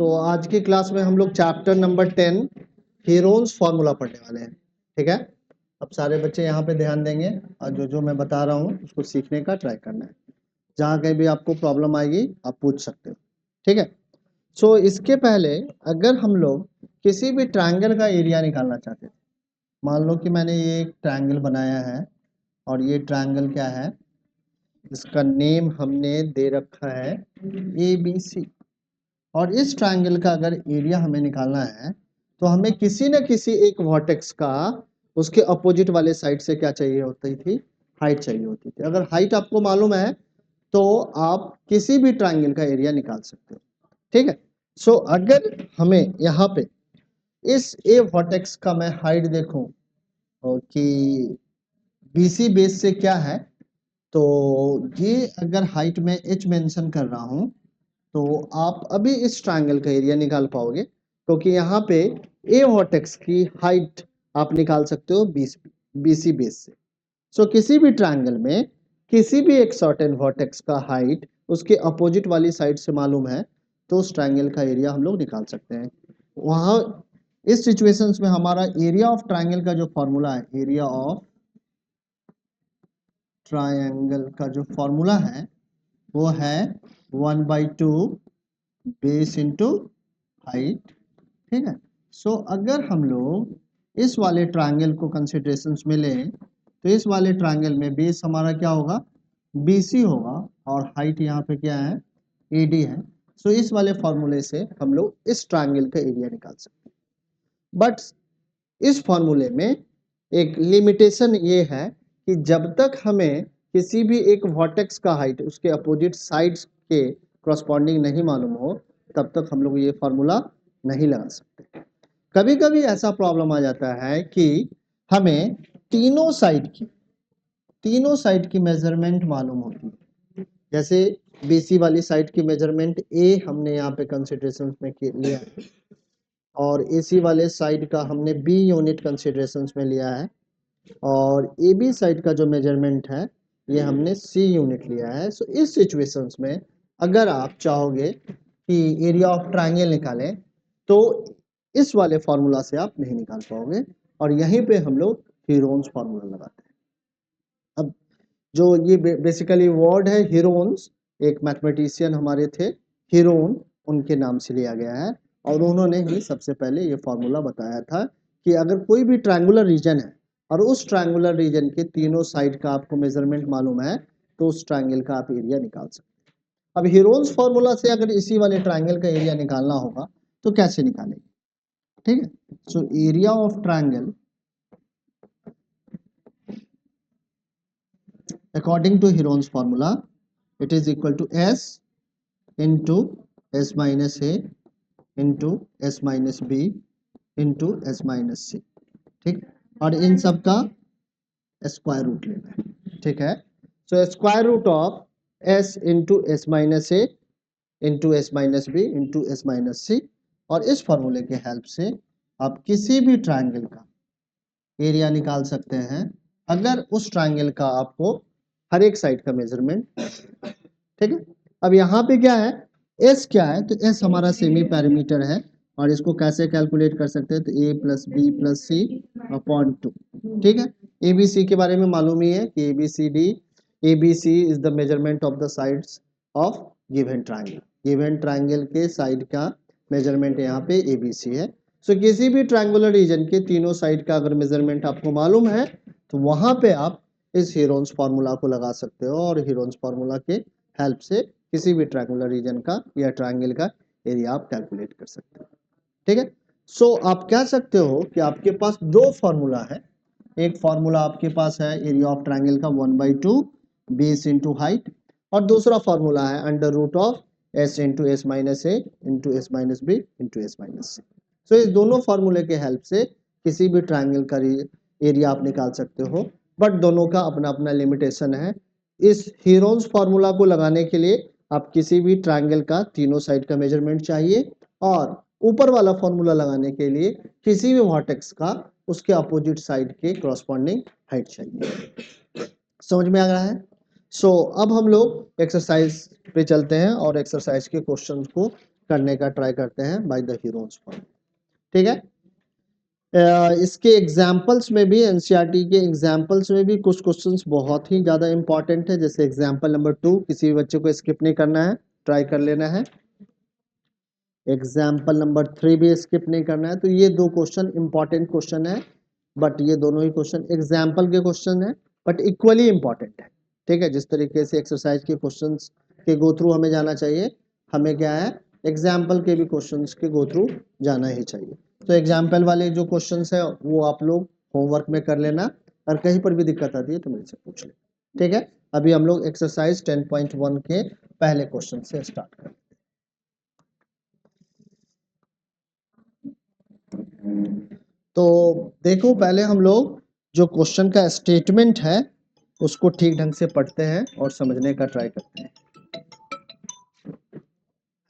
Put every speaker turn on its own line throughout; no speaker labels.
तो आज की क्लास में हम लोग चैप्टर नंबर 10 हीरोन्स फॉर्मूला पढ़ने वाले हैं। ठीक है, अब सारे बच्चे यहाँ पे ध्यान देंगे और जो जो मैं बता रहा हूँ उसको सीखने का ट्राई करना है। जहाँ कहीं भी आपको प्रॉब्लम आएगी आप पूछ सकते हो। ठीक है, सो इसके पहले अगर हम लोग किसी भी ट्रायंगल का एरिया निकालना चाहते थे, मान लो कि मैंने ये एक ट्रायंगल बनाया है और ये ट्रायंगल क्या है, इसका नेम हमने दे रखा है ABC। और इस ट्रायंगल का अगर एरिया हमें निकालना है तो हमें किसी न किसी एक वर्टेक्स का उसके अपोजिट वाले साइड से क्या चाहिए होती थी, हाइट चाहिए होती थी। अगर हाइट आपको मालूम है तो आप किसी भी ट्रायंगल का एरिया निकाल सकते हो। ठीक है, सो अगर हमें यहाँ पे इस ए वर्टेक्स का मैं हाइट देखूं कि BC बेस से क्या है, तो ये अगर हाइट में h मेंशन कर रहा हूं तो आप अभी इस ट्रायंगल का एरिया निकाल पाओगे, क्योंकि यहाँ पे ए वर्टेक्स की हाइट आप निकाल सकते हो BC बेस से। सो किसी भी ट्रायंगल में किसी भी एक सर्टेन वर्टेक्स का हाइट उसके अपोजिट वाली साइड से मालूम है तो उस ट्रायंगल का एरिया हम लोग निकाल सकते हैं। वहां इस सिचुएशंस में हमारा एरिया ऑफ ट्रायंगल का जो फॉर्मूला है, एरिया ऑफ ट्रायंगल का जो फॉर्मूला है वो है 1/2 बेस इंटू हाइट। ठीक है, सो अगर हम लोग इस वाले ट्रायंगल को कंसिडरेशंस में लें तो इस वाले ट्रायंगल में बेस हमारा क्या होगा, BC होगा और हाइट यहाँ पे क्या है, AD है। सो इस वाले फॉर्मूले से हम लोग इस ट्रायंगल का एरिया निकाल सकते हैं। बट इस फॉर्मूले में एक लिमिटेशन ये है कि जब तक हमें किसी भी एक वर्टेक्स का हाइट उसके अपोजिट साइड्स के करस्पॉन्डिंग नहीं मालूम हो तब तक हम लोग ये फॉर्मूला नहीं लगा सकते। कभी कभी ऐसा प्रॉब्लम आ जाता है कि हमें तीनों साइड की मेजरमेंट मालूम होती है। जैसे BC वाली साइड की मेजरमेंट A हमने यहाँ पे कंसिडरेशन में लिया है और AC वाले साइड का हमने B यूनिट कंसिडरेशन में लिया है और AB साइड का जो मेजरमेंट है ये हमने C यूनिट लिया है। सो इस सिचुएशंस में अगर आप चाहोगे कि एरिया ऑफ ट्रायंगल निकालें तो इस वाले फॉर्मूला से आप नहीं निकाल पाओगे और यहीं पे हम लोग हीरोन्स फॉर्मूला लगाते हैं। अब जो ये बेसिकली वर्ड है हीरोन्स, एक मैथमेटिशियन हमारे थे हीरोन, उनके नाम से लिया गया है और उन्होंने ही सबसे पहले ये फॉर्मूला बताया था कि अगर कोई भी ट्रायंगुलर रीजन है और उस ट्रायंगुलर रीजन के तीनों साइड का आपको मेजरमेंट मालूम है तो उस ट्रायंगल का आप एरिया निकाल सकते हैं। अब हीरोन्स फॉर्मूला से अगर इसी वाले ट्रायंगल का एरिया निकालना होगा तो कैसे निकालेंगे। ठीक है, सो area of triangle according to Heron's formula it is equal to S into S minus A into S minus B into S minus C। ठीक, और इन सब का स्क्वायर रूट लेना है। ठीक है, so square root of S into S minus A into S minus B into S minus C, और इस फॉर्मूले के हेल्प से आप किसी भी ट्रायंगल का एरिया निकाल सकते हैं अगर उस ट्रायंगल का आपको हर एक साइड का मेजरमेंट। ठीक है, अब यहाँ पे क्या है, S क्या है, तो S हमारा सेमी पैरामीटर है और इसको कैसे कैलकुलेट कर सकते हैं, तो A plus B plus C upon 2। ठीक है, ABC के बारे में मालूम ही है कि ABC is the measurement of the sides of given triangle. Given triangle के साइड का मेजरमेंट यहाँ पे ABC है। सो किसी भी ट्रायंगुलर रीजन के तीनों साइड का अगर मेजरमेंट आपको मालूम है तो वहां पे आप इस हीरोन्स फार्मूला को लगा सकते हो और हीरोन्स फार्मूला के हेल्प से किसी भी ट्रायंगुलर रीजन का या ट्रायंगल का एरिया आप कैलकुलेट कर सकते हो। ठीक है, सो आप कह सकते हो कि आपके पास दो फार्मूला है। एक फार्मूला आपके पास है एरिया ऑफ ट्रायंगल का 1/2 बेस इंटू हाइट और दूसरा फार्मूला है under root of S into S minus A into S minus B into S minus C। So इस दोनों फार्मूले के हेल्प से किसी भी ट्रायंगल का एरिया आप निकाल सकते हो, बट दोनों का अपना अपना लिमिटेशन है। इस हीरोन्स फार्मूला को लगाने के लिए आप किसी भी ट्रायंगल का तीनों साइड का मेजरमेंट चाहिए और ऊपर वाला फार्मूला लगाने के लिए किसी भी वर्टेक्स का उसके अपोजिट साइड के कॉरस्पॉन्डिंग हाइट चाहिए। समझ में आ रहा है। सो अब हम लोग एक्सरसाइज पे चलते हैं और एक्सरसाइज के क्वेश्चंस को करने का ट्राई करते हैं बाय द हीरोन्स फॉर्मूला। ठीक है, इसके एग्जाम्पल्स में भी, एनसीईआरटी के एग्जाम्पल्स में भी कुछ क्वेश्चंस बहुत ही ज़्यादा इंपॉर्टेंट है। जैसे एग्जाम्पल नंबर 2, किसी भी बच्चे को स्किप नहीं करना है, ट्राई कर लेना है। एग्जाम्पल नंबर 3 भी स्किप नहीं करना है। तो ये दो क्वेश्चन इंपॉर्टेंट क्वेश्चन है, बट ये दोनों ही क्वेश्चन एग्जाम्पल के क्वेश्चन है, बट इक्वली इंपॉर्टेंट है। ठीक है, जिस तरीके से एक्सरसाइज के क्वेश्चंस के गो थ्रू हमें जाना चाहिए, हमें क्या है, एग्जाम्पल के भी क्वेश्चंस के गो थ्रू जाना ही चाहिए। तो एग्जाम्पल वाले जो क्वेश्चंस है वो आप लोग होमवर्क में कर लेना, और कहीं पर भी दिक्कत आती है तो मेरे से पूछ लें। ठीक है, अभी हम लोग एक्सरसाइज 10.1 के पहले क्वेश्चन से स्टार्ट करें। तो देखो, पहले हम लोग जो क्वेश्चन का स्टेटमेंट है उसको ठीक ढंग से पढ़ते हैं और समझने का ट्राई करते हैं।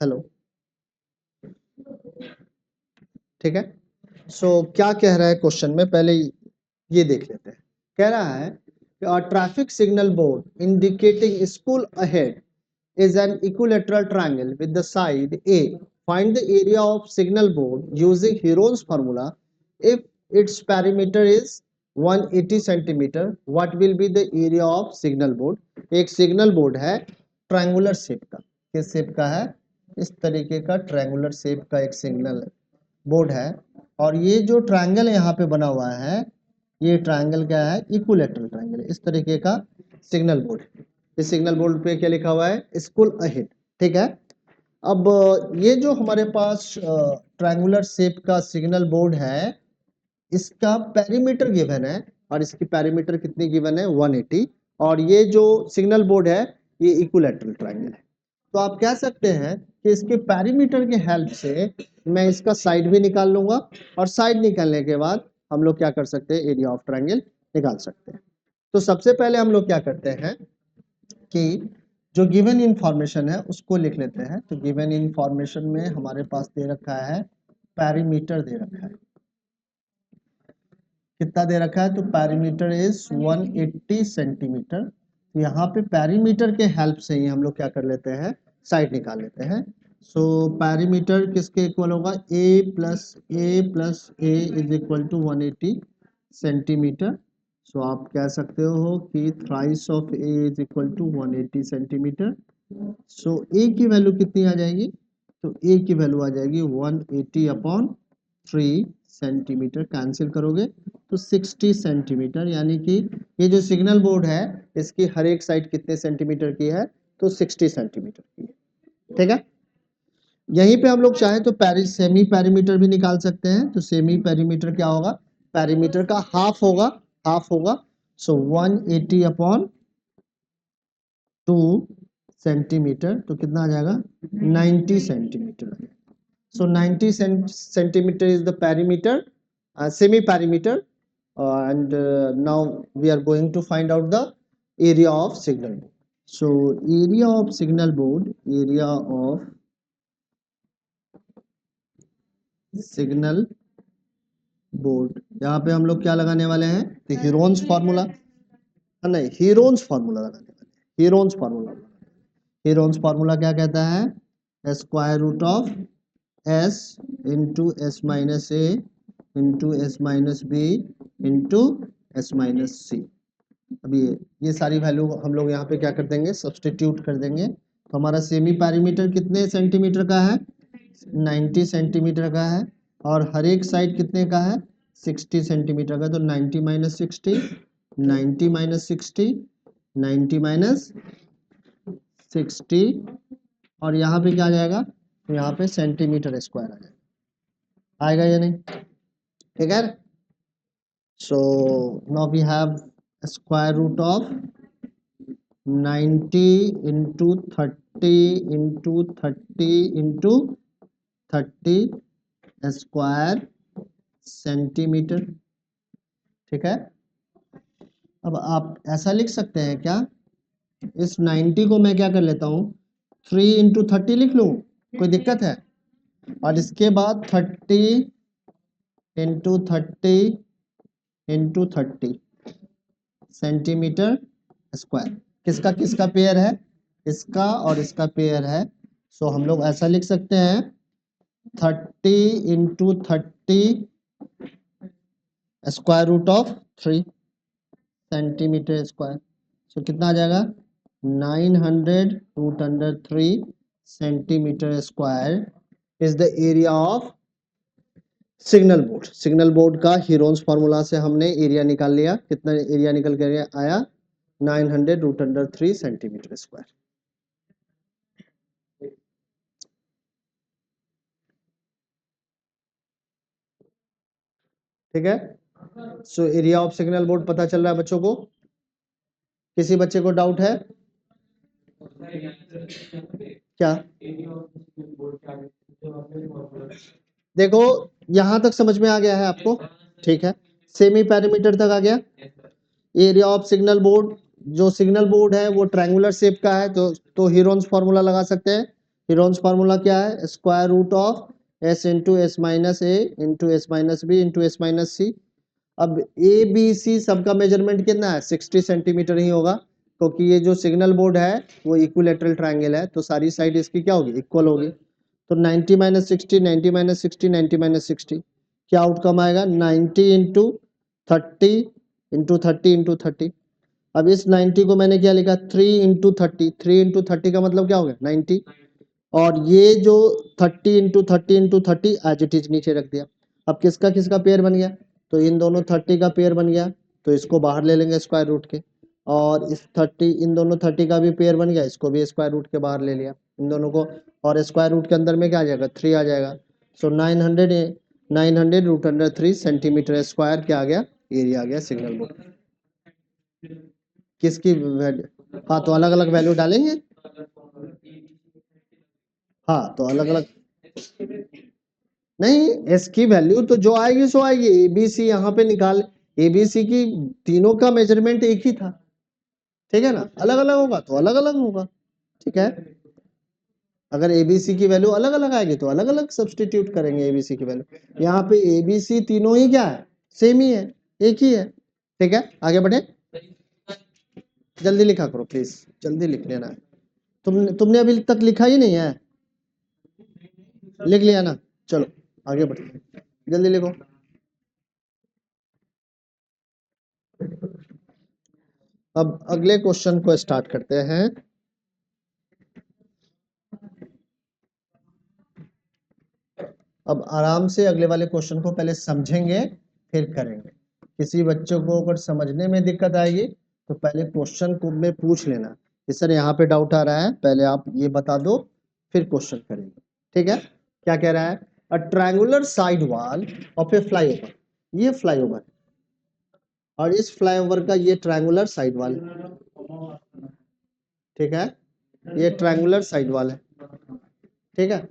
हेलो, ठीक है। क्या कह रहा है क्वेश्चन में, पहले ये देख लेते हैं। कह रहा है traffic signal board indicating school ahead is an equilateral triangle with the side A. Find the area of signal board using Heron's formula. If its perimeter is 180 centimeter, what will be the area of signal board? एक signal board है triangular shape का। किस shape का है? इस तरीके का triangular shape का एक सिग्नल बोर्ड है, और ये जो ट्रायंगल यहाँ पे बना हुआ है, ये ट्रायंगल क्या है? इक्विलैटरल ट्रायंगल है। इस तरीके का सिग्नल बोर्ड है। इस सिग्नल बोर्ड पे क्या लिखा हुआ है? School ahead. ठीक है, अब ये जो हमारे पास ट्रायंगुलर शेप का सिग्नल बोर्ड है, इसका पेरीमीटर गिवन है, और इसकी पेरीमीटर कितनी गिवन है? 180। और ये जो सिग्नल बोर्ड है ये इक्विलैटरल ट्रायंगल है। तो आप कह सकते हैं कि इसके पेरीमीटर के हेल्प से मैं इसका साइड भी निकाल लूंगा, और साइड निकालने के बाद हम लोग क्या कर सकते हैं? एरिया ऑफ ट्रायंगल निकाल सकते हैं। तो सबसे पहले हम लोग क्या करते हैं कि जो गिवन इंफॉर्मेशन है उसको लिख लेते हैं। तो गिवन इंफॉर्मेशन में हमारे पास दे रखा है, पेरीमीटर दे रखा है। कितना दे रखा है? तो पेरीमीटर इज 180 सेंटीमीटर। तो यहाँ पे पेरीमीटर के हेल्प से ही हम लोग क्या कर लेते हैं? साइड निकाल लेते हैं। सो पेरीमीटर किसके इक्वल होगा? a plus A is equal to 180 centimetre. So आप कह सकते हो कि thrice of A is equal to 180 centimetre. So A की वैल्यू कितनी आ जाएगी? तो ए की वैल्यू आ जाएगी 180 अपॉन 3 सेंटीमीटर। कैंसिल करोगे तो 60 सेंटीमीटर, यानी कि ये जो सिग्नल बोर्ड है इसकी हर एक साइड कितने सेंटीमीटर की है? तो 60 सेंटीमीटर की है। ठीक है, यहीं पे हम लोग चाहे तो सेमी पेरीमीटर भी निकाल सकते हैं। तो सेमी पेरीमीटर क्या होगा? पेरीमीटर का हाफ होगा, हाफ होगा। सो 180 अपॉन 2 सेंटीमीटर, तो कितना आ जाएगा? 90 centimetre. So 90 centimetre is the perimeter, semi perimeter, and now we are going to find out the area of signal board. So area of signal board, area of signal board, यहाँ पे हम लोग क्या लगाने वाले हैं? तो हीरोन्स फार्मूला, नहीं, हीरोन्स फार्मूला लगाने वाले हैं। हीरोन्स फार्मूला, हीरोन्स फार्मूला क्या कहता है? Square root of S into S minus A into S minus B into S minus C. अब ये सारी वैल्यू हम लोग यहाँ पे क्या कर देंगे? सब्सटीट्यूट कर देंगे। तो हमारा सेमी पैरीमीटर कितने सेंटीमीटर का है? 90 सेंटीमीटर का है, और हर एक साइड कितने का है? 60 सेंटीमीटर का। तो 90 माइनस 60, 90 माइनस 60, 90 माइनस 60, और यहाँ पे क्या आ जाएगा? तो यहाँ पे सेंटीमीटर स्क्वायर आ जाएगा। आएगा या नहीं? ठीक है। So now we have square root of 90 into 30 into 30 into 30 square centimetre. ठीक है, अब आप ऐसा लिख सकते हैं क्या? इस 90 को मैं क्या कर लेता हूँ? 3 इंटू 30 लिख लूँ, कोई दिक्कत है? और इसके बाद 30 इंटू 30 इंटू 30 सेंटीमीटर स्क्वायर। किसका किसका पेयर है? इसका और इसका पेयर है। सो हम लोग ऐसा लिख सकते हैं 30 into 30 square root of 3 centimetre square. So कितना आ जाएगा 900 root under 3 centimetre square is the area of signal board. Signal board का हीरोन्स फार्मूला से हमने एरिया निकाल लिया। कितना एरिया निकल कर आया 900 रूट अंडर 3 सेंटीमीटर स्क्वायर। ठीक है। सो एरिया ऑफ सिग्नल बोर्ड पता चल रहा है बच्चों को? किसी बच्चे को डाउट है क्या? देखो यहां तक समझ में आ गया है आपको? ठीक है, सेमी पैरामीटर तक आ गया। एरिया ऑफ सिग्नल बोर्ड, जो सिग्नल बोर्ड है वो ट्रायंगुलर शेप का है, तो हीरोन्स फार्मूला लगा सकते हैं। हीरोन्स फार्मूला क्या है? Square root of S into S minus A into S minus B into S minus C. अब ए बी सी सबका मेजरमेंट कितना है? 60 सेंटीमीटर ही होगा, क्योंकि ये जो सिग्नल बोर्ड है वो इक्विलेटरल ट्रायंगल है, तो सारी साइड इसकी क्या होगी? इक्वल होगी। तो 90 माइनस 60, 90 माइनस 60, 90 माइनस 60, क्या आउटकम आएगा? 90 इंटू 30 इंटू 30 इंटू 30। अब इस 90 को मैंने क्या लिखा? 3 इंटू 30, 3 इंटू 30 का मतलब क्या हो गया? 90। और ये जो 30 into 30 into 30 as it is नीचे रख दिया। अब किसका किसका पेयर बन गया? तो इन दोनों 30 का पेयर बन गया, तो इसको बाहर ले लेंगे स्क्वायर रूट के। और इस 30, इन दोनों 30 का भी पेयर बन गया, इसको भी स्क्वायर रूट के बाहर ले लिया इन दोनों को। और स्क्वायर रूट के अंदर में क्या आ जाएगा? 3 आ जाएगा। सो 900 रूट अंडर 3 सेंटीमीटर स्क्वायर क्या आ गया? एरिया आ गया सिग्नल बोर्ड। किसकी वैल्यू? हाँ, तो अलग अलग वैल्यू डालेंगे। हाँ, तो अलग अलग नहीं, एस की वैल्यू तो जो आएगी सो आएगी। एबीसी यहाँ पे निकाल, एबीसी की तीनों का मेजरमेंट एक ही था, ठीक है ना? अलग अलग होगा तो अलग अलग होगा, ठीक है। अगर एबीसी की वैल्यू अलग अलग आएगी तो अलग अलग सब्सटीट्यूट करेंगे एबीसी की वैल्यू। यहाँ पे एबीसी तीनों ही क्या है? सेम ही है, एक ही है, ठीक है। आगे बढ़े, जल्दी लिखा करो प्लीज, जल्दी लिख लेना है। तुमने अभी तक लिखा ही नहीं है, लिख लिया ना? चलो आगे बढ़ते, जल्दी लिखो। अब अगले क्वेश्चन को स्टार्ट करते हैं। अब आराम से अगले वाले क्वेश्चन को पहले समझेंगे फिर करेंगे। किसी बच्चों को अगर समझने में दिक्कत आएगी तो पहले क्वेश्चन को में पूछ लेना कि सर यहाँ पे डाउट आ रहा है, पहले आप ये बता दो, फिर क्वेश्चन करेंगे, ठीक है। क्या कह रहा है? A triangular side wall of a flyover, ये फ्लाईओवर और इस फ्लाईओवर का ये ट्रायंगुलर साइड वॉल, ठीक है। ये ट्रायंगुलर साइड वॉल है, ठीक है।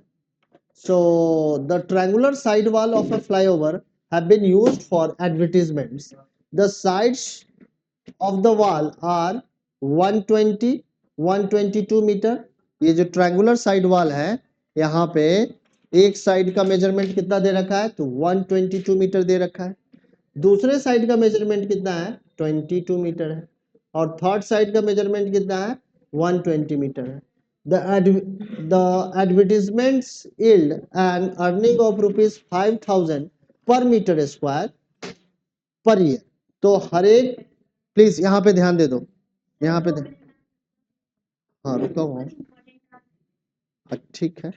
So the triangular side wall of a flyover have been used for advertisements. The sides of the wall are 120, 122 metre. ये जो ट्रायंगुलर साइड वॉल है, यहाँ पे एक साइड का मेजरमेंट कितना दे रखा है? तो 122 मीटर दे रखा है। दूसरे साइड का मेजरमेंट कितना है? 22 मीटर है। और थर्ड साइड का मेजरमेंट कितना है? 120 मीटर है। The advertisements yield an earning of rupees 5000 per meter square per year। तो हर एक, प्लीज यहाँ पे ध्यान दे दो, यहाँ पे हाँ रुका हुआ हूँ, ठीक है।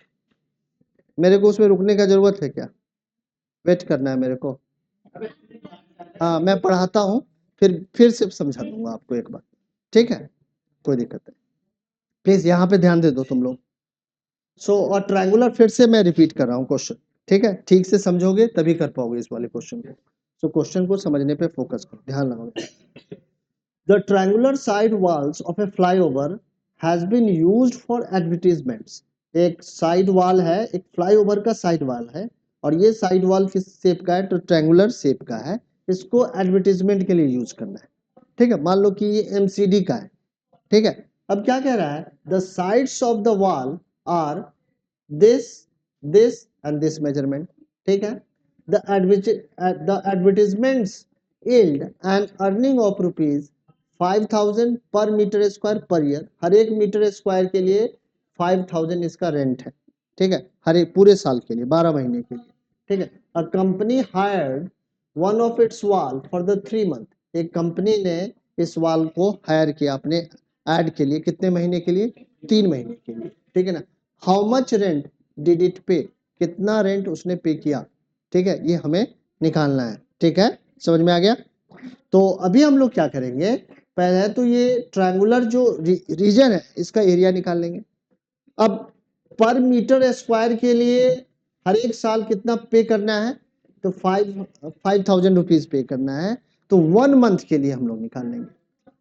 मेरे को उसमें रुकने का जरूरत है क्या? वेट करना है मेरे को? हाँ, मैं पढ़ाता हूँ, फिर से समझा दूंगा आपको एक बार, ठीक है, कोई दिक्कत नहीं। प्लीज यहाँ पे ध्यान दे दो तुम लोग। सो और ट्रायंगुलर, फिर से मैं रिपीट कर रहा हूँ क्वेश्चन, ठीक है। ठीक से समझोगे तभी कर पाओगे इस वाले क्वेश्चन को। सो क्वेश्चन को समझने पे फोकस करो, ध्यान लगाओ। The triangular side walls of a flyover has been used for advertisements. एक साइड वॉल है, एक फ्लाईओवर का साइड वॉल है, और ये साइड वॉल किस शेप का है? तो ट्रायंगुलर शेप का है। इसको एडवर्टीजमेंट के लिए यूज करना है, ठीक है। मान लो कि ये एमसीडी का है, ठीक है। अब क्या कह रहा है? The sides of the wall are this this and this measurement, ठीक है। the advertisements yield an earning of rupees 5000 per meter square per year। हर एक मीटर स्क्वायर के लिए 5000 इसका रेंट है, ठीक है, हर एक पूरे साल के लिए, 12 महीने के लिए, ठीक है। A company hired one of its wall for the 3 month, एक कंपनी ने इस वॉल को हायर किया अपने ऐड के लिए, कितने महीने के लिए, 3 महीने के लिए, ठीक है ना। How much rent did it पे, कितना रेंट उसने पे किया, ठीक है, ये हमें निकालना है, ठीक है, समझ में आ गया। तो अभी हम लोग क्या करेंगे, पहले तो ये ट्रायंगुलर जो रीजन है इसका एरिया निकाल लेंगे। अब पर मीटर स्क्वायर के लिए हर एक साल कितना पे करना है, तो 5000 रुपीज पे करना है, तो 1 मंथ के लिए हम लोग निकाल लेंगे।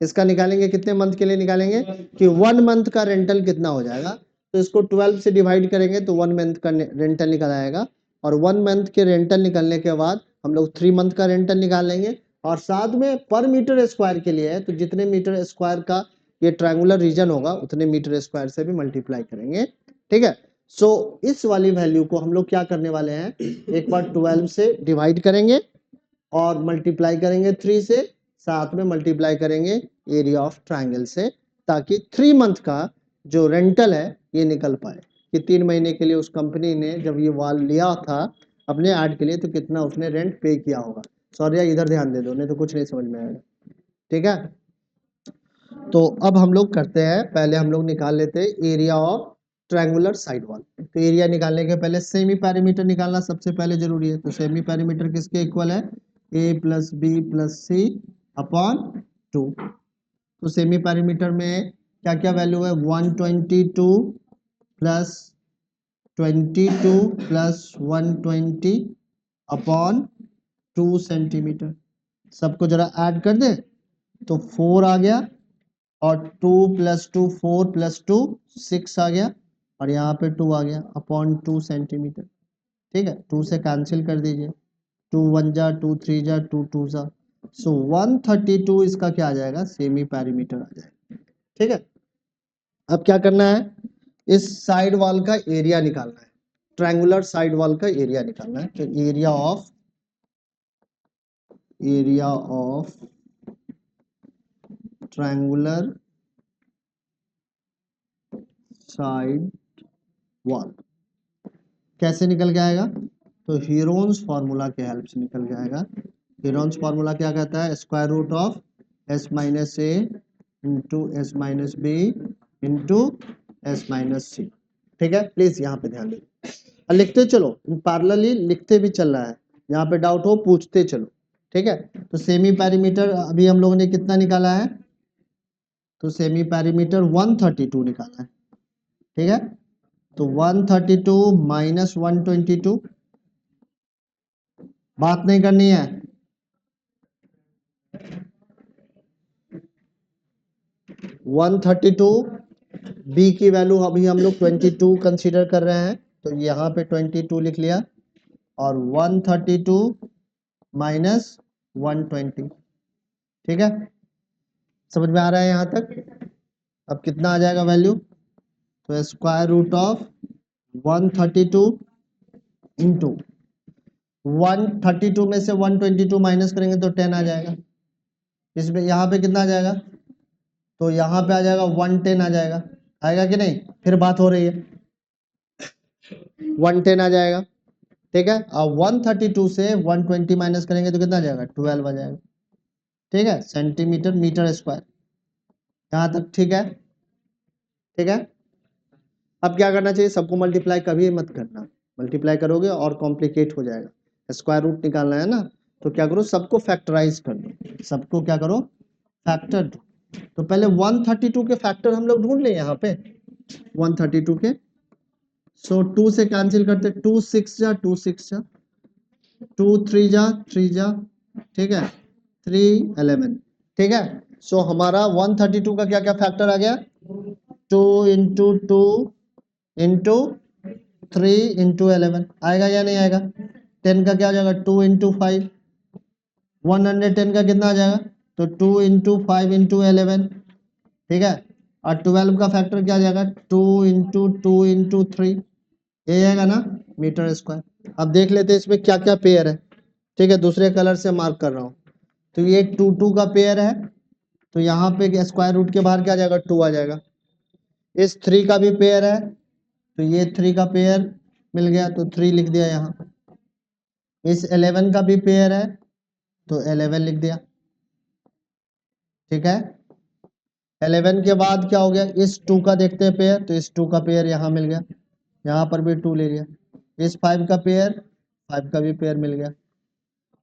इसका निकालेंगे, कितने मंथ के लिए निकालेंगे कि 1 मंथ का रेंटल कितना हो जाएगा, तो इसको 12 से डिवाइड करेंगे तो 1 मंथ का रेंटल निकल आएगा, और 1 मंथ के रेंटल निकलने के बाद हम लोग 3 मंथ का रेंटल निकाल लेंगे, और साथ में पर मीटर स्क्वायर के लिए है तो जितने मीटर स्क्वायर का ये ट्रायंगुलर रीजन होगा उतने मीटर स्क्वायर से भी मल्टीप्लाई करेंगे, ठीक है। सो इस वाली वैल्यू को हम लोग क्या करने वाले हैं, एक बार 12 से डिवाइड करेंगे और मल्टीप्लाई करेंगे 3 से, साथ में मल्टीप्लाई करेंगे एरिया ऑफ ट्रायंगल से, ताकि 3 मंथ का जो रेंटल है ये निकल पाए कि 3 महीने के लिए उस कंपनी ने जब ये वॉल लिया था अपने ऐड के लिए तो कितना उसने रेंट पे किया होगा। सॉरी इधर ध्यान दे दो, नहीं तो कुछ नहीं समझ में आएगा, ठीक है। तो अब हम लोग करते हैं, पहले हम लोग निकाल लेते हैं area of triangular side wall. तो एरिया निकालने के पहले सेमी पैरामीटर निकालना सबसे पहले जरूरी है। तो सेमी पैरामीटर किसके इक्वल है, a plus B plus C upon 2। तो सेमी पैरामीटर में क्या क्या वैल्यू है, 122 प्लस 22 प्लस 120 अपॉन 2 सेंटीमीटर। सबको जरा ऐड कर दे तो 4 आ गया, और 2 प्लस 2 4 प्लस 2 6 आ गया, और यहाँ पे 2 आ गया अपॉन 2 सेंटीमीटर, ठीक है। 2 से कैंसिल कर दीजिए, 2 1 जा 2 3 जा 2 2 जा, सो 132 इसका क्या आ जाएगा, सेमी पैरामीटर आ जाएगा, ठीक है। अब क्या करना है, इस साइड वॉल का एरिया निकालना है, ट्रायंगुलर साइड वॉल का एरिया निकालना है। तो area of triangular side wall कैसे निकल के आएगा, तो हीरोन्स फार्मूला के हेल्प से निकल जाएगा। हीरोन्स फार्मूला क्या कहता है, square root of S minus A into S minus B into S minus C, ठीक है। प्लीज यहाँ पे ध्यान दीजिए, लिखते चलो, पैरेलली लिखते भी चल रहा है, यहाँ पे डाउट हो पूछते चलो, ठीक है। तो सेमी पैरामीटर अभी हम लोगों ने कितना निकाला है, तो सेमी पैरामीटर 132 निकाला है, ठीक है। तो 132 माइनस 122, बात नहीं करनी है, वन 32 बी की वैल्यू अभी हम लोग 22 कंसीडर कर रहे हैं, तो यहाँ पे 22 लिख लिया, और 132 माइनस 120, ठीक है, समझ में आ रहा है यहाँ तक। अब कितना आ जाएगा वैल्यू, तो स्क्वायर रूट ऑफ 132 इंटू 132 में से 122 माइनस करेंगे तो 10 आ जाएगा, इसमें यहाँ पे कितना आ जाएगा, तो यहाँ पे आ जाएगा 110 आ जाएगा, आएगा कि नहीं, फिर बात हो रही है, 110 आ जाएगा, ठीक है। अब 132 से 120 माइनस करेंगे तो कितना आ जाएगा, 12 आ जाएगा, ठीक है, सेंटीमीटर मीटर स्क्वायर, यहाँ तक ठीक है, ठीक है। अब क्या करना चाहिए, सबको मल्टीप्लाई कभी मत करना, मल्टीप्लाई करोगे और कॉम्प्लिकेट हो जाएगा, स्क्वायर रूट निकालना है ना, तो क्या करो, सबको फैक्टराइज कर दो, सबको क्या करो, फैक्टर। तो पहले 132 के फैक्टर हम लोग ढूंढ लें यहाँ पे, 132 के, सो 2 से कैंसिल करते, 2 6 जा 2 6 जा, 2 3 जा 3 जा, ठीक है, 3 11, ठीक है। सो हमारा 132 का क्या क्या फैक्टर आ गया, 2 इंटू 2 इंटू 3 इंटू 11 आएगा या नहीं आएगा, 10 का क्या आ जाएगा, 2 इंटू 5, 110 का कितना आ जाएगा, तो 2 इंटू 5 इंटू 11, ठीक है, और 12 का फैक्टर क्या आ जाएगा, 2 इंटू 2 इंटू 3, ये आएगा ना मीटर स्क्वायर। अब देख लेते हैं इसमें क्या क्या पेयर है, ठीक है, दूसरे कलर से मार्क कर रहा हूँ, तो ये 2 2 का पेयर है, तो यहाँ पे स्क्वायर रूट के बाहर क्या आ जाएगा, 2 आ जाएगा, इस 3 का भी पेयर है तो ये 3 का पेयर मिल गया तो 3 लिख दिया यहाँ। इस 11 का भी पेयर है तो 11 लिख दिया। ठीक है, 11 के बाद क्या हो गया, इस 2 का देखते हैं पेयर, तो इस 2 का पेयर यहाँ मिल गया, यहाँ पर भी 2 ले लिया। इस 5 का पेयर, 5 का भी पेयर मिल गया।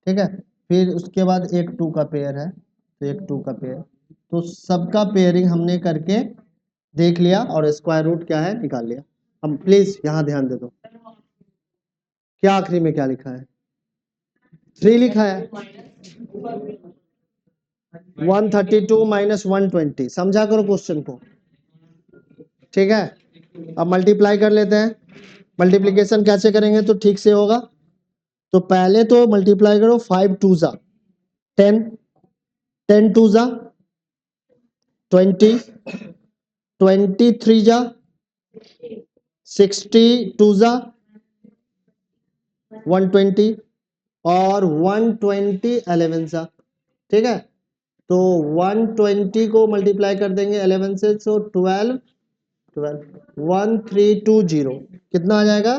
ठीक है, फिर उसके बाद एक 2 का पेयर है तो एक 2 का पेयर, तो सबका पेयरिंग हमने करके देख लिया और स्क्वायर रूट क्या है निकाल लिया। हम प्लीज यहाँ ध्यान दे दो, क्या आखिरी में क्या लिखा है, 3 लिखा है, 132 माइनस 120, समझा करो क्वेश्चन को। ठीक है, अब मल्टीप्लाई कर लेते हैं। मल्टीप्लिकेशन कैसे करेंगे तो ठीक से होगा, तो पहले तो मल्टीप्लाई करो, 5 टू जा 10, 10 टू जा 20, 23 जा 60 टू जा 120 और 120 11 सा। ठीक है, तो 120 को मल्टीप्लाई कर देंगे 11 से, तो 12 1320 कितना आ जाएगा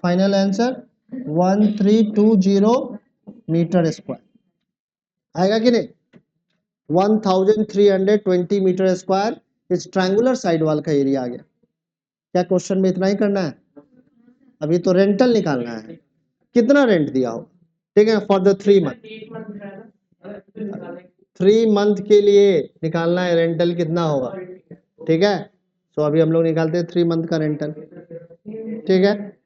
फाइनल आंसर, 1320 मीटर स्क्वायर आएगा कि नहीं, 1320 मीटर स्क्वायर इस ट्रायंगुलर साइड वॉल का एरिया आ गया। क्या क्वेश्चन में इतना ही करना है, अभी तो रेंटल निकालना है, कितना रेंट दिया हो। ठीक है, फॉर द 3 मंथ, 3 मंथ के लिए निकालना है रेंटल कितना होगा। ठीक है, तो अभी हम लोग निकालते हैं 3 मंथ का रेंटल। ठीक है,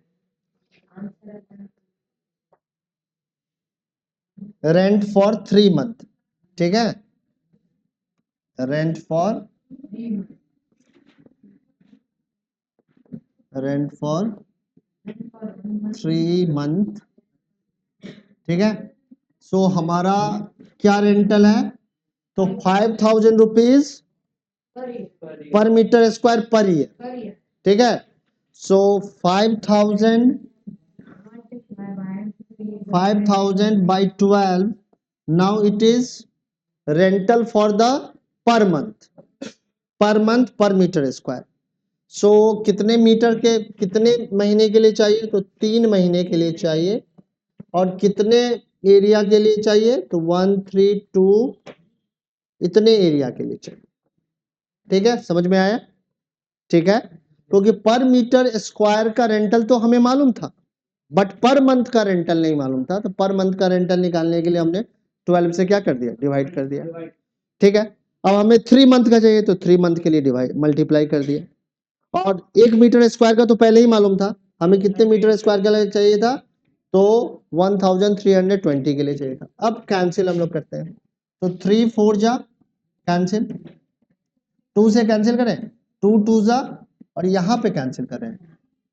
रेंट फॉर 3 मंथ। ठीक है, रेंट फॉर 3 मंथ। ठीक है, सो हमारा क्या रेंटल है, तो 5000 rupees per metre square per year. ठीक है, सो 5000 by 12, now it is rental for the per month per metre square. So कितने मीटर के कितने महीने के लिए चाहिए, तो 3 महीने के लिए चाहिए, और कितने एरिया के लिए चाहिए, तो 132 इतने एरिया के लिए चाहिए। ठीक है, समझ में आया। ठीक है, क्योंकि पर मीटर स्क्वायर का रेंटल तो हमें मालूम था, बट पर मंथ का रेंटल नहीं मालूम था, तो पर मंथ का रेंटल निकालने के लिए हमने 12 से क्या कर दिया, डिवाइड कर दिया। ठीक है, अब हमें 3 मंथ का चाहिए तो 3 मंथ के लिए डिवाइड मल्टीप्लाई कर दिया, और 1 मीटर स्क्वायर का तो पहले ही मालूम था, हमें कितने मीटर स्क्वायर के लिए चाहिए था, तो 1320 के लिए चाहिए था। अब कैंसिल हम लोग करते हैं, तो 3 4 जा कैंसिल, 2 से कैंसिल करें, 2 2 जा, और यहाँ पे कैंसिल करें,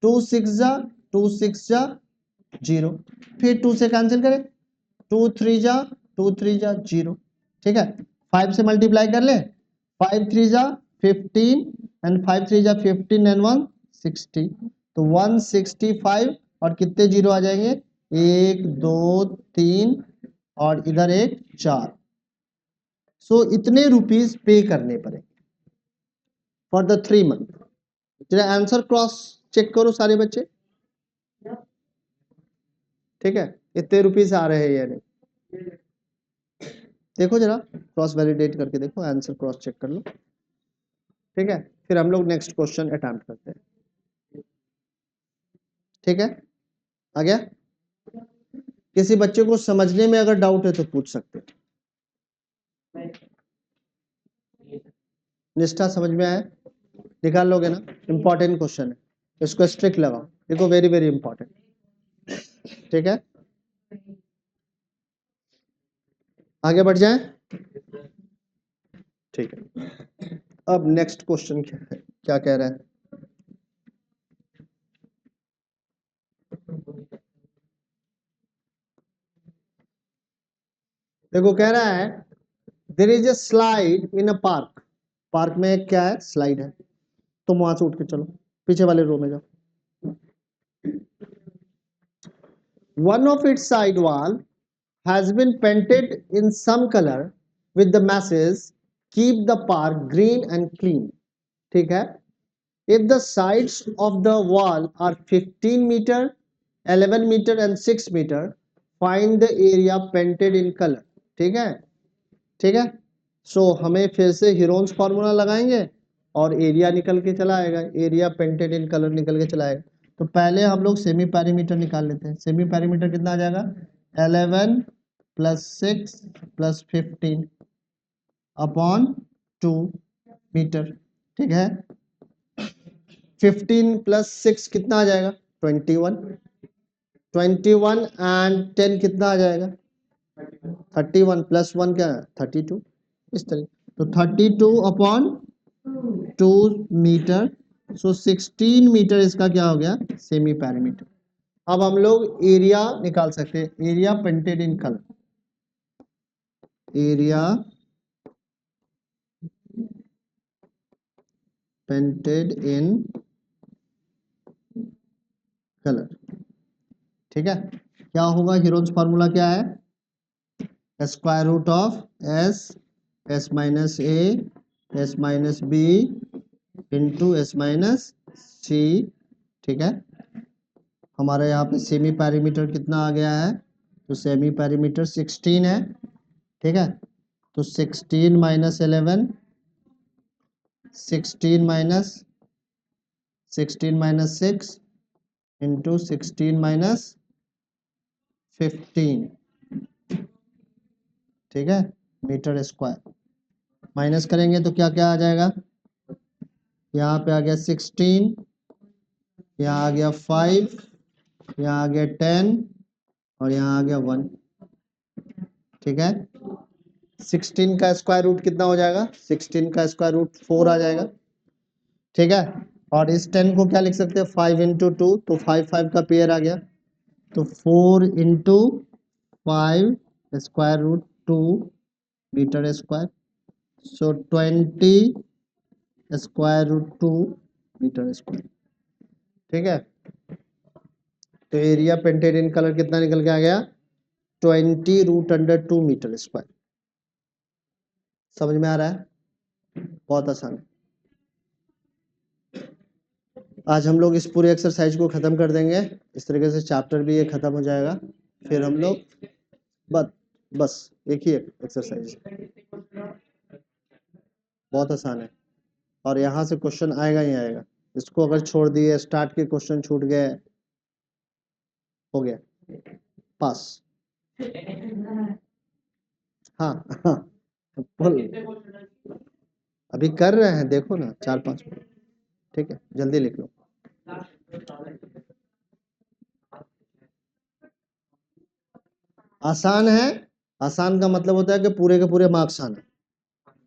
2 6 जा 2 6 जा 0, फिर 2 से कैंसिल करें, 2 3 जा 2 3 जा 0। ठीक है, 5 से मल्टीप्लाई कर ले, 5 3 जा 15 एंड 5 3 जा 15 एंड 1 60, तो 165, और कितने जीरो आ जाएंगे, 1 2 3 और इधर एक 4। सो इतने रुपीस पे करने पड़ेंगे फॉर द 3 मंथ। जरा आंसर क्रॉस चेक करो सारे बच्चे। ठीक है, इतने रुपीस आ रहे हैं या नहीं, देखो जरा क्रॉस वैलिडेट करके देखो, आंसर क्रॉस चेक कर लो। ठीक है, फिर हम लोग नेक्स्ट क्वेश्चन अटेम्प्ट करते हैं। ठीक है, आ गया, किसी बच्चे को समझने में अगर डाउट है तो पूछ सकते हैं। निष्ठा समझ में आया, निकाल लोगे ना, इंपॉर्टेंट क्वेश्चन है, इसको स्ट्रिक्ट लगाओ, देखो वेरी वेरी इंपॉर्टेंट। ठीक है, आगे बढ़ जाए। ठीक है, अब नेक्स्ट क्वेश्चन क्या है, क्या कह रहा है, देखो कह रहा है there is a slide in a park, park में एक क्या है, स्लाइड है, तुम वहां से उठ के चलो पीछे वाले रो में जाओ। One of its side wall has been painted in some color with the message keep the park green and clean। ठीक है, If the sides of the wall are 15 meter, 11 meter and 6 meter, find the area painted in color. ठीक है, ठीक है। सो हमें फिर से Heron's formula लगाएंगे और एरिया निकल के चला आएगा, एरिया पेंटेड इन कलर निकल के चला आएगा। तो पहले हम लोग सेमी पैरीमीटर निकाल लेते हैं। सेमी पैरीमीटर कितना आ जाएगा, 11 प्लस 6 प्लस 15 अपॉन 2 मीटर। ठीक है, 15 प्लस 6 कितना आ जाएगा, 21। 21 एंड 10 कितना आ जाएगा, 31 प्लस 1 क्या है, 32। इस तरह तो 32 अपॉन 2 मीटर, सो 16 मीटर इसका क्या हो गया, सेमी पैरीमीटर। अब हम लोग एरिया निकाल सकते हैं, area painted in colour, area painted in colour. ठीक है, क्या होगा, हीरोन्स फार्मूला क्या है, square root of S, S minus A, S minus B into S minus C. ठीक है, हमारे यहाँ पे सेमी पैरीमीटर कितना आ गया है, तो सेमी पैरीमीटर 16 है। ठीक है, तो 16 माइनस 11, 16 माइनस 6 इंटू 16 माइनस 15। ठीक है, मीटर स्क्वायर। माइनस करेंगे तो क्या क्या आ जाएगा, यहाँ पे आ गया 16, यहाँ आ गया 5, यहाँ आ गया 10 और यहाँ आ गया 1। ठीक है, 16 का स्क्वायर रूट कितना हो जाएगा, 16 का स्क्वायर रूट 4 आ जाएगा। ठीक है, और इस 10 को क्या लिख सकते हैं, 5 इंटू 2, तो 5 5 का पेयर आ गया, तो 4 into 5 square root 2 metre square, so 20 square root 2 metre square. ठीक है, तो एरिया पेंटेड इन कलर कितना निकल के आ गया, 20 रूट अंडर 2 मीटर स्क्वायर। समझ में आ रहा है, बहुत आसान है। आज हम लोग इस पूरे एक्सरसाइज को खत्म कर देंगे, इस तरीके से चैप्टर भी ये खत्म हो जाएगा। फिर हम लोग बस एक ही एक्सरसाइज, बहुत आसान है और यहाँ से क्वेश्चन आएगा ही आएगा। इसको अगर छोड़ दिए, स्टार्ट के क्वेश्चन छूट गए, हो गया पास। हाँ हाँ बोल, अभी कर रहे हैं, देखो ना 4-5 मिनट। ठीक है, जल्दी लिख लो। आसान है, आसान का मतलब होता है कि पूरे के पूरे मार्क्स आने।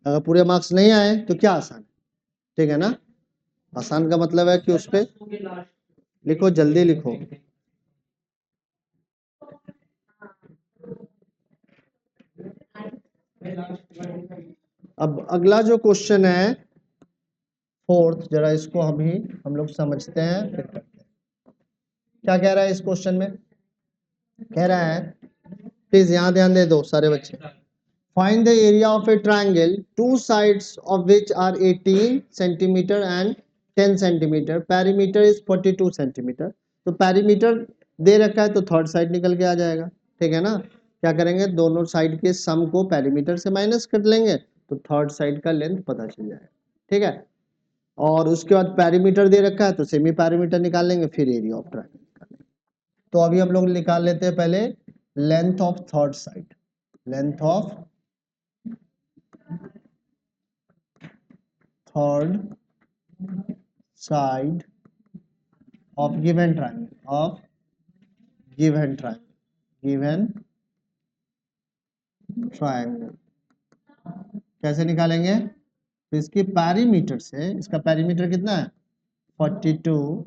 अगर पूरे मार्क्स नहीं आए तो क्या आसान है, ठीक है ना। आसान का मतलब है कि उस पे लिखो, जल्दी लिखो। अब अगला जो क्वेश्चन है फोर्थ, जरा इसको हम लोग समझते हैं फिर करते हैं। क्या कह रहा है इस क्वेश्चन में, कह रहा है, प्लीज यहाँ ध्यान दे दो सारे बच्चे। Find the area of a triangle, two sides of which are 18 centimetre and 10 centimetre, perimeter is 42 centimetre. तो पेरीमीटर दे रखा है तो थर्ड साइड निकल के आ जाएगा। ठीक है ना, क्या करेंगे, दोनों साइड के सम को पेरीमीटर से माइनस कर लेंगे तो थर्ड साइड का लेंथ पता चल जाएगा। ठीक है, और उसके बाद पेरीमीटर दे रखा है तो सेमी पेरीमीटर निकाल लेंगे, फिर एरिया ऑफ ट्रायंगल निकाल लेंगे। तो अभी हम लोग निकाल लेते हैं पहले length of third side, length of third side of given triangle, of given triangle, given triangle कैसे निकालेंगे, तो इसकी पैरीमीटर से, इसका पैरीमीटर कितना है 42,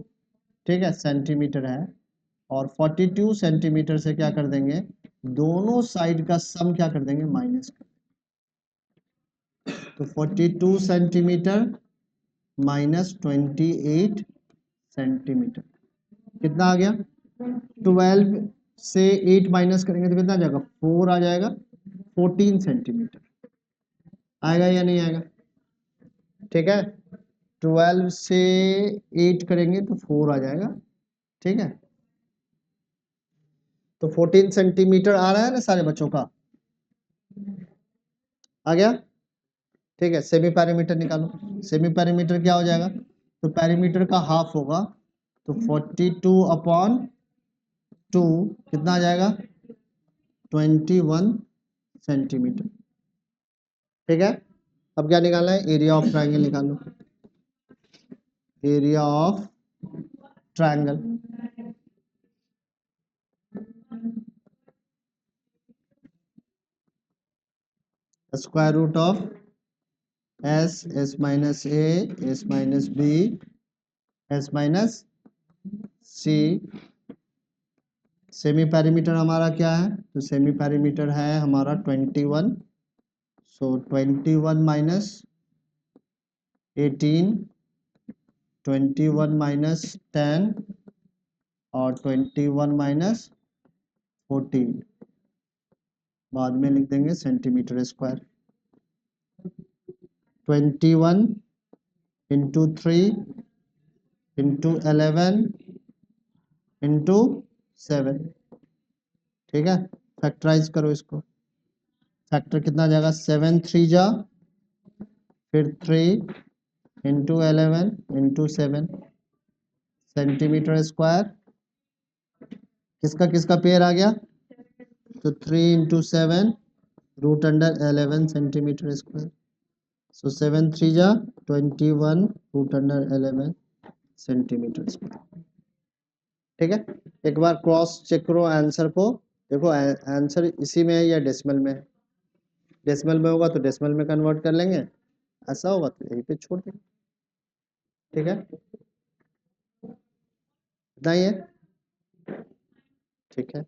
ठीक है, सेंटीमीटर है, और 42 सेंटीमीटर से क्या कर देंगे, दोनों साइड का सम क्या कर देंगे, माइनस कर, तो 42 सेंटीमीटर माइनस 28 सेंटीमीटर कितना आ गया, 12 से 8 माइनस करेंगे तो कितना आ जाएगा, 4 आ जाएगा, 14 सेंटीमीटर आएगा या नहीं आएगा। ठीक है, 12 से 8 करेंगे तो 4 आ जाएगा, ठीक है। तो 14 सेंटीमीटर आ रहा है ना सारे बच्चों का, आ गया, ठीक है। सेमी पैरामीटर निकालो, सेमी पैरामीटर क्या हो जाएगा, तो पैरामीटर का हाफ होगा, तो 42/2 कितना आ जाएगा, 21 सेंटीमीटर, ठीक है। अब क्या निकालना है, एरिया ऑफ ट्राइंगल निकालो, area of triangle, square root of S, S minus A, S minus B, S minus C. Semi parameter हमारा क्या है, तो सेमी पैरामीटर है हमारा 21, सो 21 माइनस 18, 21 माइनस 10 और 21 माइनस 14, बाद में लिख देंगे centimetre square. 21 into 3 into 11 into 7, ठीक है। फैक्टराइज करो इसको, फैक्टर कितना आ जाएगा, 7 3 जा, फिर 3 इंटू 11 इंटू 7 सेंटीमीटर स्क्वायर, किसका किसका पेयर आ गया, तो 3 into 7 root under 11 centimetre square, so 7 3 जा 21 रूट अंडर 11 सेंटीमीटर स्क्वायर, ठीक है। एक बार क्रॉस चेक करो आंसर को, देखो आंसर इसी में है या डेसिमल में है, डेसिमल में होगा तो डेसिमल में कन्वर्ट कर लेंगे, ऐसा होगा तो यहीं पे छोड़ देंगे, ठीक है। इतना ही है, ठीक है।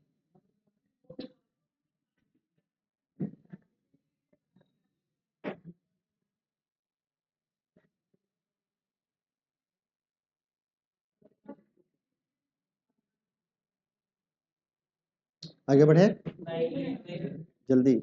आगे बढ़े जल्दी,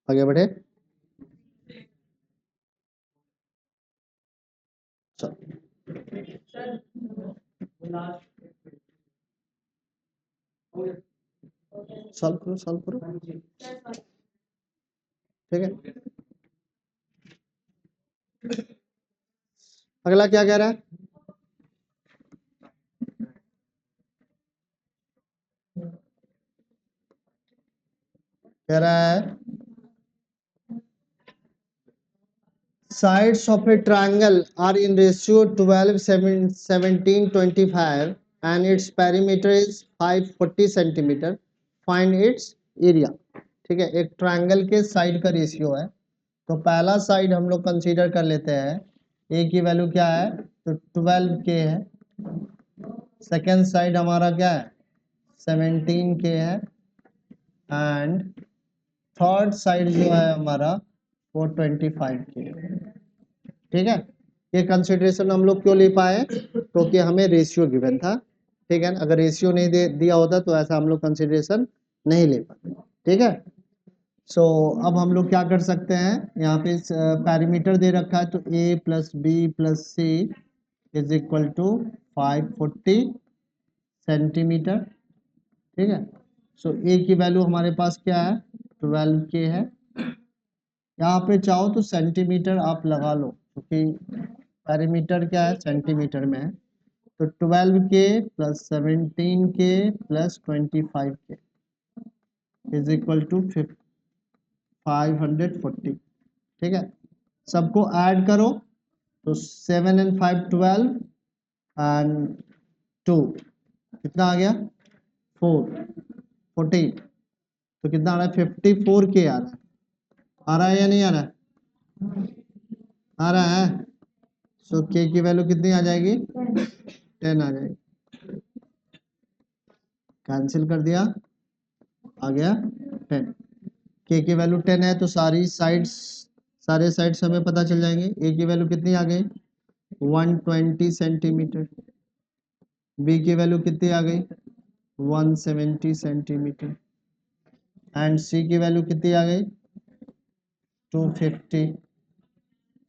आगे बढ़े, चल सॉल्व करो, सॉल्व करो, ठीक है। अगला क्या कह रहा है, कह रहा है sides of a triangle are in ratio 12 17 25 and its perimeter is 540 centimetre, find its area, ठीक है। एक ट्रायंगल के साइड का रेशियो है, तो पहला साइड हम लोग कंसीडर कर लेते हैं, ए की वैल्यू क्या है, तो 12 के है, सेकेंड साइड हमारा क्या है 17 के है, एंड थर्ड साइड जो है हमारा वो 25 के है, ठीक है। ये कंसिडरेशन हम लोग क्यों ले पाए, क्योंकि हमें रेशियो गिवन था, ठीक है। अगर रेशियो नहीं दिया होता तो ऐसा हम लोग कंसिडरेशन नहीं ले पाते, ठीक है। सो अब हम लोग क्या कर सकते हैं, यहाँ पे पैरामीटर दे रखा है, तो a plus B plus C is equal to 540 centimetre, ठीक है। सो a की वैल्यू हमारे पास क्या है 12 के है, यहाँ पे चाहो तो सेंटीमीटर आप लगा लो क्योंकि पैरामीटर क्या है सेंटीमीटर में है, तो 12 के प्लस 17 के प्लस 25 के इज इक्वल टू 540, ठीक है। सबको ऐड करो तो 7 and 5 12 एंड 2 कितना आ गया 4 14, तो कितना आ रहा है 54 के आ रहा है या नहीं आ रहा है, आ रहा है। सो के की वैल्यू कितनी आ जाएगी 10 आ जाएगी, कैंसिल कर दिया, आ गया 10, की वैल्यू 10 है तो सारे साइड्स हमें पता चल जाएंगे। ए की वैल्यू कितनी आ गई 120 सेंटीमीटर, बी की वैल्यू कितनी आ गई 170 सेंटीमीटर एंड सी की वैल्यू कितनी आ गई 250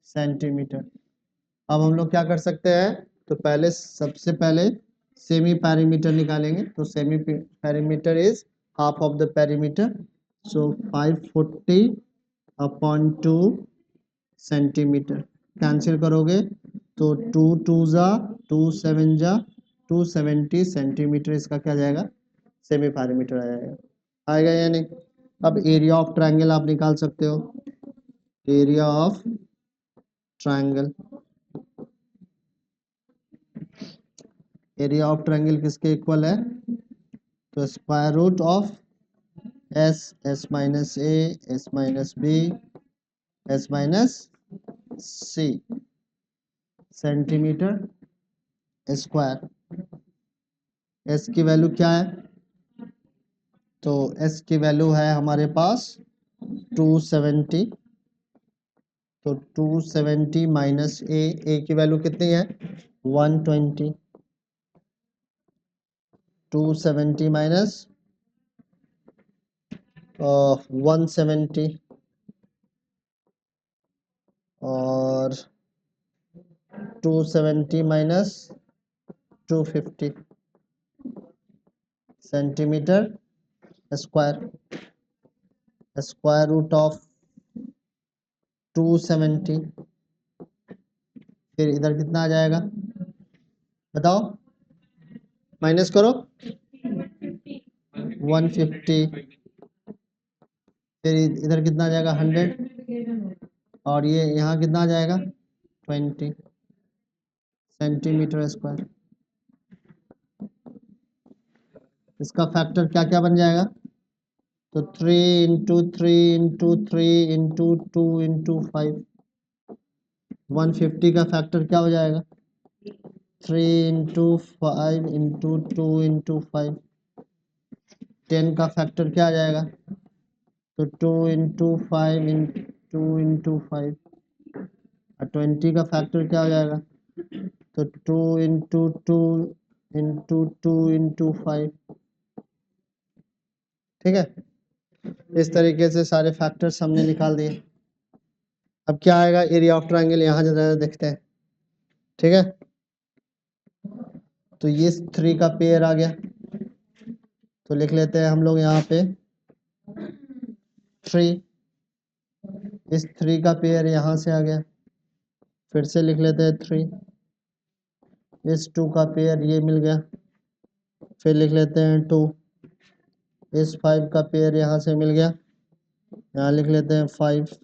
सेंटीमीटर। अब हम लोग क्या कर सकते हैं, तो सबसे पहले सेमी पैरीमीटर निकालेंगे। तो semi perimeter is half of the perimeter, so 540 upon 2 centimetre. Cancel करोगे तो 2 जा 2 7 जा 270 सेंटीमीटर इसका क्या जाएगा सेमी पैरीमीटर आ जाएगा। आएगा या नहीं। अब एरिया ऑफ ट्रायंगल आप निकाल सकते हो। Area of triangle, area of triangle किसके इक्वल है, तो square root of S minus A S minus B S minus C centimetre square. S की वैल्यू क्या है, तो एस की वैल्यू है हमारे पास 270, तो 270 माइनस ए की वैल्यू कितनी है 120, 270 माइनस 170 और 270 minus 250 centimetre square. Square root of 270, फिर इधर कितना आ जाएगा बताओ, माइनस करो 150, फिर इधर कितना आ जाएगा 100 और ये यहाँ कितना आ जाएगा 20 सेंटीमीटर स्क्वायर। इसका फैक्टर क्या क्या बन जाएगा, तो 3 इंटू 2 इंटू 5, 150 का फैक्टर क्या हो जाएगा 3 इंटू 5 इंटू 2 इंटू 5, 10 का फैक्टर क्या आ जाएगा, तो 2 इंटू 5 इंटू 5 और 20 का फैक्टर क्या हो जाएगा, तो 2 इंटू 2 इंटू 5। ठीक है, इस तरीके से सारे फैक्टर्स हमने निकाल दिए। अब क्या आएगा एरिया ऑफ ट्रायंगल, यहाँ जरा देखते हैं। ठीक है, तो ये 3 का पेयर आ गया, तो लिख लेते हैं हम लोग यहाँ पे 3, इस 3 का पेयर यहाँ से आ गया, फिर से लिख लेते हैं 3, इस 2 का पेयर ये मिल गया, फिर लिख लेते हैं 2, इस 5 का पेयर यहाँ से मिल गया, यहाँ लिख लेते हैं 5।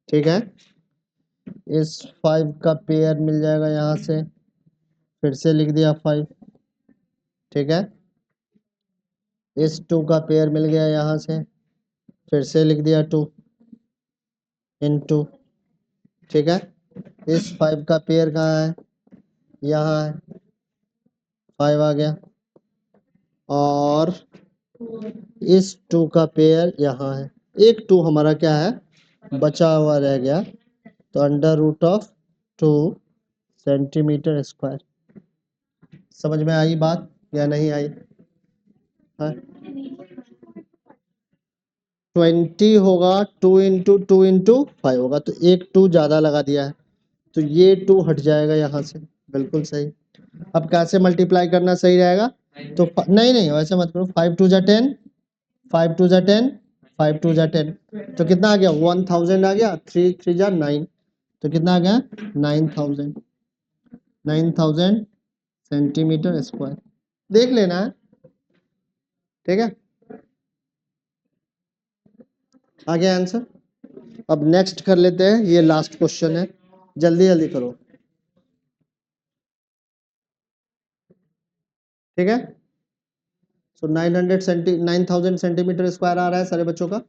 ठीक है, इस 5 का पेयर मिल जाएगा यहाँ से, फिर से लिख दिया 5। ठीक है, इस 2 का पेयर मिल गया यहाँ से, फिर से लिख दिया 2 इंटू। ठीक है, इस 5 का पेयर कहाँ है, यहाँ है, 5 आ गया, और इस 2 का पेयर यहाँ है, एक 2 हमारा क्या है बचा हुआ रह गया, तो under root of 2 centimetre square. समझ में आई बात या नहीं आई? हाँ? 20 होगा 2 इंटू 5 होगा, तो एक 2 ज़्यादा लगा दिया है, तो ये 2 हट जाएगा यहाँ से। बिल्कुल सही। अब कैसे मल्टीप्लाई करना सही रहेगा, तो नहीं नहीं वैसे मत करो, 5 2 जा 10, 5 2 जा 10, 5 2 जा 10, तो कितना आ गया 1000 आ गया, 3 3 जा 9, तो कितना आ गया 9000 सेंटीमीटर स्क्वायर। देख लेना है। ठीक है, आ गया आंसर। अब नेक्स्ट कर लेते हैं, ये लास्ट क्वेश्चन है, जल्दी जल्दी करो। ठीक है, सो 9000 सेंटीमीटर स्क्वायर आ रहा है सारे बच्चों का।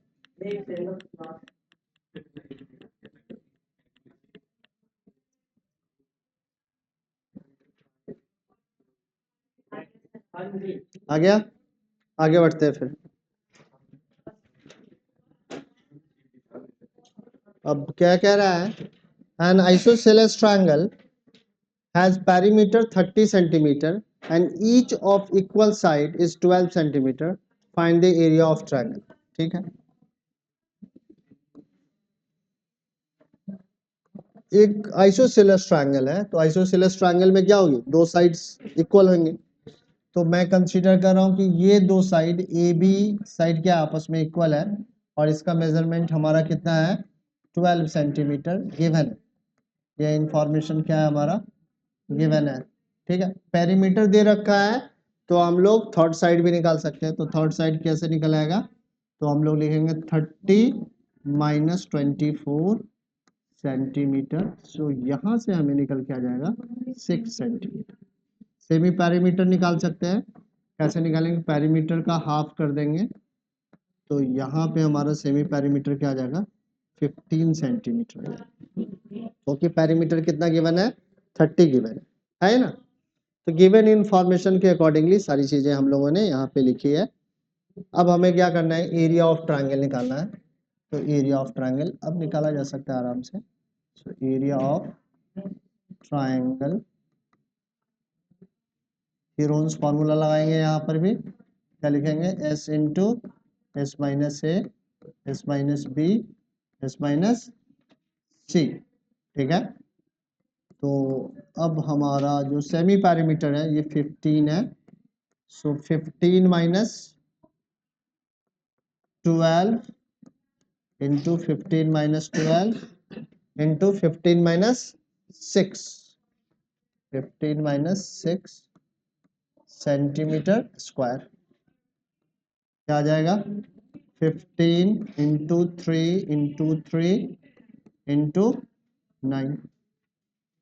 आ गया, आगे बढ़ते हैं फिर। अब क्या कह रहा है, N isosceles triangle has perimeter 30 centimetre and each of equal side is 12 centimetre, find the area of triangle. ठीक है, एक आइसोसेलेस ट्रायंगल है, तो आइसोसेलेस ट्रायंगल में क्या होगी, दो साइड्स इक्वल होंगे। तो मैं कंसीडर कर रहा हूं कि ये दो साइड ए बी साइड क्या आपस में इक्वल है, और इसका मेजरमेंट हमारा कितना है, 12 सेंटीमीटर गिवन है। ये इंफॉर्मेशन क्या है हमारा, गिवन है। ठीक है, पेरीमीटर दे रखा है, तो हम लोग थर्ड साइड भी निकाल सकते हैं। तो थर्ड साइड कैसे निकल आएगा, तो हम लोग लिखेंगे 30 माइनस 24 सेंटीमीटर। सो यहाँ से हमें निकल के आ जाएगा 6 सेंटीमीटर। सेमी पैरीमीटर निकाल सकते हैं, कैसे निकालेंगे, पैरीमीटर का हाफ कर देंगे, तो यहाँ पे हमारा सेमी पैरीमीटर क्या आ जाएगा, 15 सेंटीमीटर। क्योंकि पैरीमीटर कितना गिवन है, 30 गिवन है ना। तो गिवन इंफॉर्मेशन के अकॉर्डिंगली सारी चीजें हम लोगों ने यहाँ पे लिखी है। अब हमें क्या करना है, एरिया ऑफ ट्रायंगल निकालना है। तो एरिया ऑफ ट्रायंगल अब निकाला जा सकता है आराम से। So area of triangle, Heron's formula लगाएंगे, यहाँ पर भी क्या लिखेंगे, S into S minus A S minus B S minus C. ठीक है, तो अब हमारा जो सेमी पैरामीटर है ये 15 है। सो 15 minus 12 into 15 minus 12 into 15 minus 6, 15 minus 6 centimetre square. क्या आ जाएगा, 15 इंटू 3 इंटू 3 इंटू 9।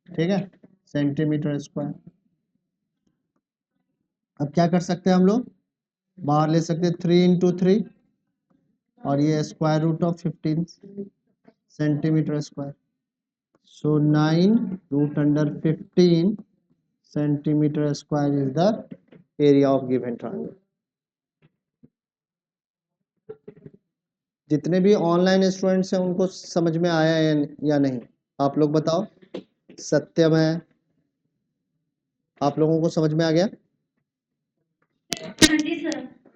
ठीक है, सेंटीमीटर स्क्वायर। अब क्या कर सकते हैं हम लोग, बाहर ले सकते हैं 3 इंटू 3, और ये square root of 15 centimetre square. So 9 root under 15 centimetre square is the area of given triangle. जितने भी ऑनलाइन स्टूडेंट्स हैं उनको समझ में आया है या नहीं, आप लोग बताओ। सत्यम है, आप लोगों को समझ में आ गया,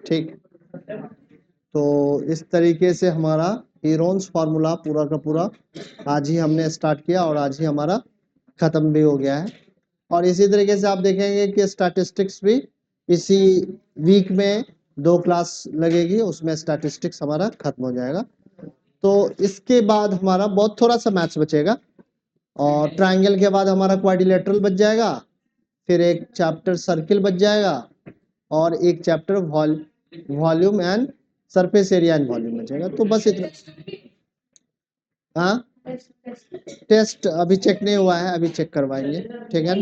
ठीक। तो इस तरीके से हमारा हीरोन्स फार्मूला पूरा का पूरा आज ही हमने स्टार्ट किया, और आज ही हमारा खत्म भी हो गया है। और इसी तरीके से आप देखेंगे कि स्टैटिस्टिक्स भी इसी वीक में 2 क्लास लगेगी, उसमें स्टैटिस्टिक्स हमारा खत्म हो जाएगा। तो इसके बाद हमारा बहुत थोड़ा सा मैथ्स बचेगा, और ट्रायंगल के बाद हमारा क्वाड्रिलेटरल बच जाएगा, फिर एक चैप्टर सर्किल बच जाएगा, और एक chapter volume and surface area and volume बचेगा। तो बस इतना। हाँ, टेस्ट अभी चेक नहीं हुआ है, अभी चेक करवाएंगे। ठीक है,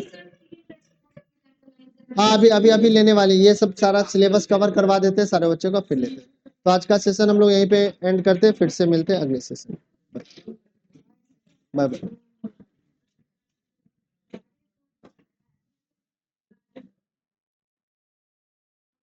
हाँ अभी अभी अभी लेने वाले, ये सब सारा सिलेबस कवर करवा देते हैं सारे बच्चों का, फिर लेते हैं। तो आज का सेशन हम लोग यहीं पे एंड करते हैं, फिर से मिलते हैं अगले सेशन। Bye bye.